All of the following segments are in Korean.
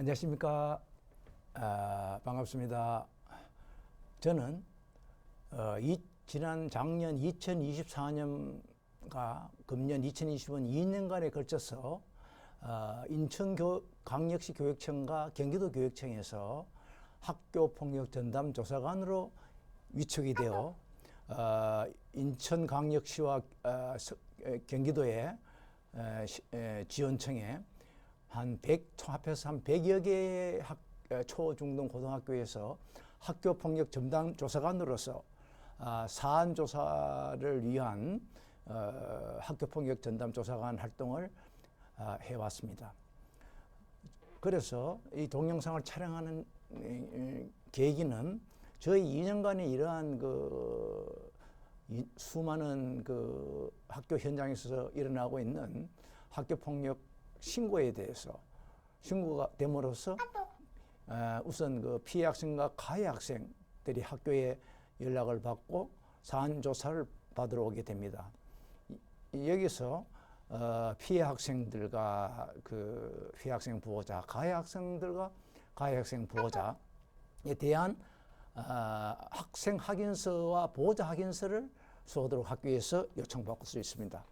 안녕하십니까. 반갑습니다. 저는 지난 작년 2024년과 금년 2025년 2년간에 걸쳐서 인천광역시 교육청과 경기도교육청에서 학교폭력 전담 조사관으로 위촉이 되어 인천광역시와 경기도의 지원청에 합해서 한 100여 개의 초, 중, 등 고등학교에서 학교폭력 전담 조사관으로서 사안 조사를 위한 학교폭력 전담 조사관 활동을 해왔습니다. 그래서 이 동영상을 촬영하는 계기는 저희 2년간의 이러한 수많은 학교 현장에서 일어나고 있는 학교폭력 신고에 대해서 신고가 됨으로써 우선 피해 학생과 가해 학생들이 학교에 연락을 받고 사안 조사를 받으러 오게 됩니다. 여기서 피해 학생들과 피해 학생 보호자, 가해 학생들과 가해 학생 보호자에 대한 학생 확인서와 보호자 확인서를 쏘도록 학교에서 요청받을 수 있습니다.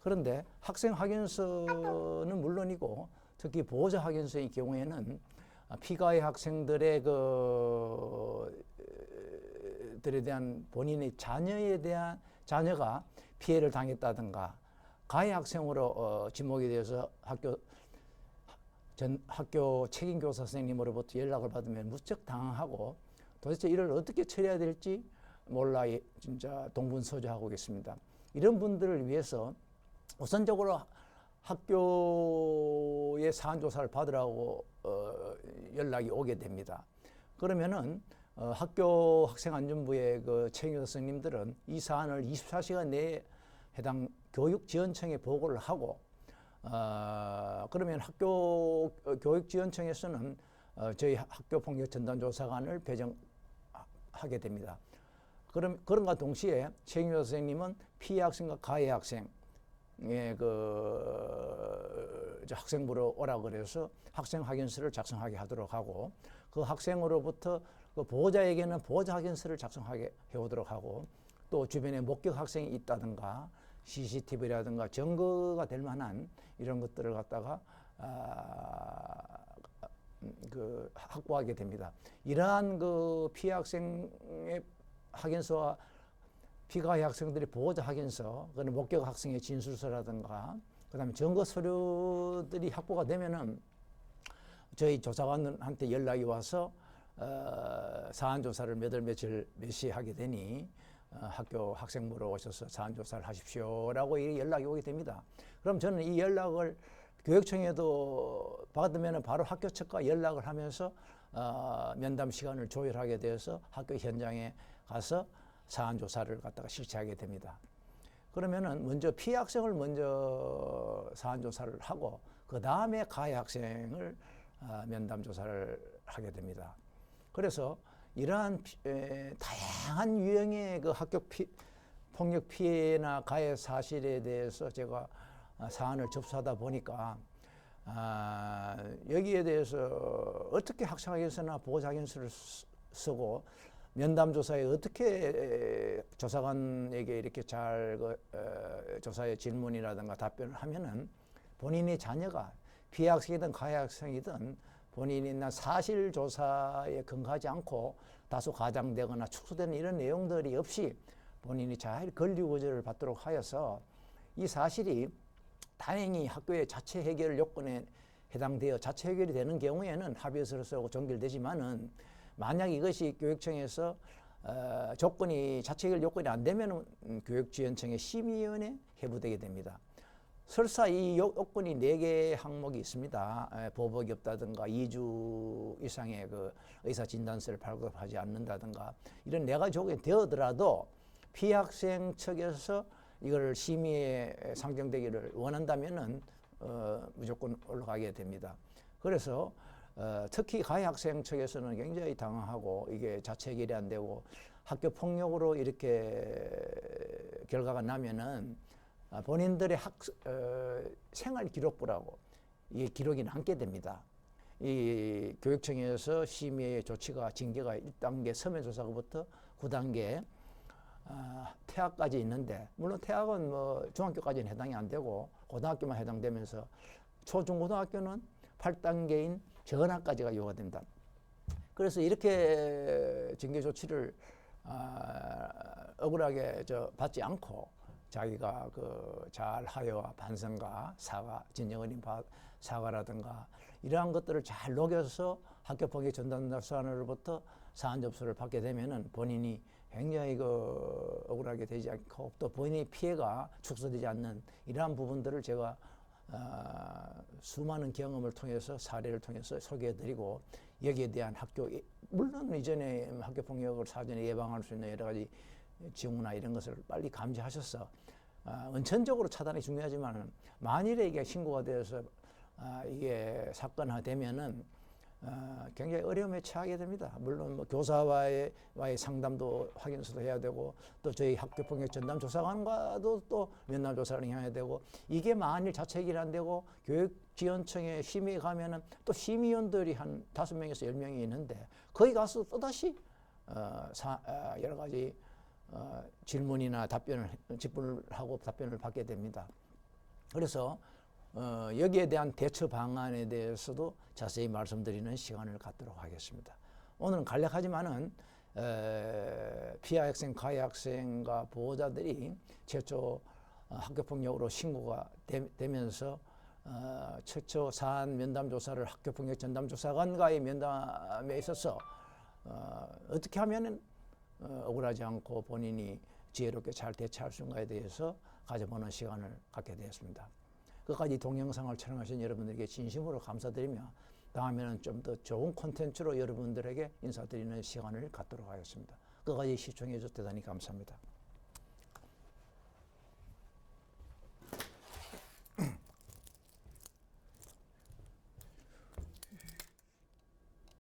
그런데 학생 확인서는 물론이고 특히 보호자 확인서의 경우에는 피가해 학생들의 들에 대한 본인의 자녀가 피해를 당했다든가 가해 학생으로 지목이 되어서 학교 책임교사 선생님으로부터 연락을 받으면 무척 당황하고 도대체 이를 어떻게 처리해야 될지 몰라 진짜 동분서주하고 있습니다. 이런 분들을 위해서 우선적으로 학교의 사안 조사를 받으라고 연락이 오게 됩니다. 그러면은 학교 학생안전부의 책임교사 선생님들은 이 사안을 24시간 내에 해당 교육지원청에 보고를 하고 그러면 학교 교육지원청에서는 저희 학교폭력 전담조사관을 배정하게 됩니다. 그런가 동시에 책임교사 선생님은 피해 학생과 가해 학생 학생부로 오라 그래서 학생 확인서를 작성하게 하도록 하고 그 학생으로부터 보호자에게는 보호자 확인서를 작성하게 해오도록 하고 또 주변에 목격 학생이 있다든가 CCTV라든가 증거가 될 만한 이런 것들을 갖다가 확보하게 됩니다. 이러한 피해 학생의 확인서와 피가해 학생들의 보호자 확인서, 그다음에 목격 학생의 진술서라든가, 그다음에 증거 서류들이 확보가 되면은 저희 조사관한테 연락이 와서 사안 조사를 몇 시 하게 되니 학교 학생부로 오셔서 사안 조사를 하십시오라고 연락이 오게 됩니다. 그럼 저는 이 연락을 교육청에도 받으면 바로 학교 측과 연락을 하면서 면담 시간을 조율하게 되어서 학교 현장에 가서 사안 조사를 갖다가 실시하게 됩니다. 그러면은 먼저 피해 학생을 먼저 사안 조사를 하고 그 다음에 가해 학생을 면담 조사를 하게 됩니다. 그래서 이러한 다양한 유형의 학교 폭력 피해나 가해 사실에 대해서 제가 사안을 접수하다 보니까 여기에 대해서 어떻게 학생 확인서나 보호자 확인서를 쓰고 면담 조사에 어떻게 조사관에게 이렇게 잘 조사의 질문이라든가 답변을 하면은 본인의 자녀가 피해 학생이든 가해 학생이든 본인이 사실 조사에 근거하지 않고 다소 과장되거나 축소되는 이런 내용들이 없이 본인이 잘 권리구제를 받도록 하여서 이 사실이 다행히 학교의 자체 해결 요건에 해당되어 자체 해결이 되는 경우에는 합의서를 쓰고 종결되지만은 만약 이것이 교육청에서 조건이 자체 해결 요건이 안 되면 교육지원청의 심의위원회에 회부되게 됩니다. 설사 이 요건이 4개 항목이 있습니다. 보복이 없다든가 2주 이상의 의사 진단서를 발급하지 않는다든가 이런 4가지 조건이 되어더라도 피해 학생 측에서 이걸 심의에 상정되기를 원한다면은 무조건 올라가게 됩니다. 그래서 특히 가해 학생 측에서는 굉장히 당황하고 이게 자체 해결이 안 되고 학교 폭력으로 이렇게 결과가 나면은 본인들의 생활 기록부라고 이게 기록이 남게 됩니다. 이 교육청에서 심의의 조치가 징계가 1단계 서면 조사부터 9단계 퇴학까지 있는데, 물론 퇴학은 뭐 중학교까지는 해당이 안 되고 고등학교만 해당되면서 초중고등학교는 8단계인 전학까지가 요구됩니다. 그래서 이렇게 징계 조치를 억울하게 받지 않고 자기가 그 잘하여와 반성과 사과, 진정 어린 사과라든가 이러한 것들을 잘 녹여서 학교폭력 전담사관으로부터 사안 접수를 받게 되면은 본인이 굉장히 그 억울하게 되지 않고 또 본인의 피해가 축소되지 않는 이러한 부분들을 제가 수많은 경험을 통해서 사례를 통해서 소개해드리고 여기에 대한 물론 이전에 학교폭력을 사전에 예방할 수 있는 여러 가지 징후나 이런 것을 빨리 감지하셔서 원천적으로 차단이 중요하지만 만일에 이게 신고가 되어서 이게 사건화되면은 굉장히 어려움에 처하게 됩니다. 물론 뭐 교사와의 상담도 확인서도 해야 되고 또 저희 학교폭력 전담조사관과도 또 면담 조사를 해야 되고 이게 만일 자책이 안 되고 교육지원청에 심의에 가면은 또 심의위원들이 한 5명에서 10명이 있는데 거기 가서 또다시 여러 가지 질문이나 질문을 하고 답변을 받게 됩니다. 그래서 여기에 대한 대처 방안에 대해서도 자세히 말씀드리는 시간을 갖도록 하겠습니다. 오늘은 간략하지만은 피해 학생, 가해 학생과 보호자들이 최초 학교폭력으로 신고가 되면서 최초 사안 면담 조사를 학교폭력 전담조사관과의 면담에 있어서 어떻게 하면은 억울하지 않고 본인이 지혜롭게 잘 대처할 수 있는가에 대해서 가져보는 시간을 갖게 되었습니다. 끝까지 동영상을 촬영하신 여러분들에게 진심으로 감사드리며 다음에는 좀 더 좋은 콘텐츠로 여러분들에게 인사드리는 시간을 갖도록 하겠습니다. 끝까지 시청해 주셔서 대단히 감사합니다.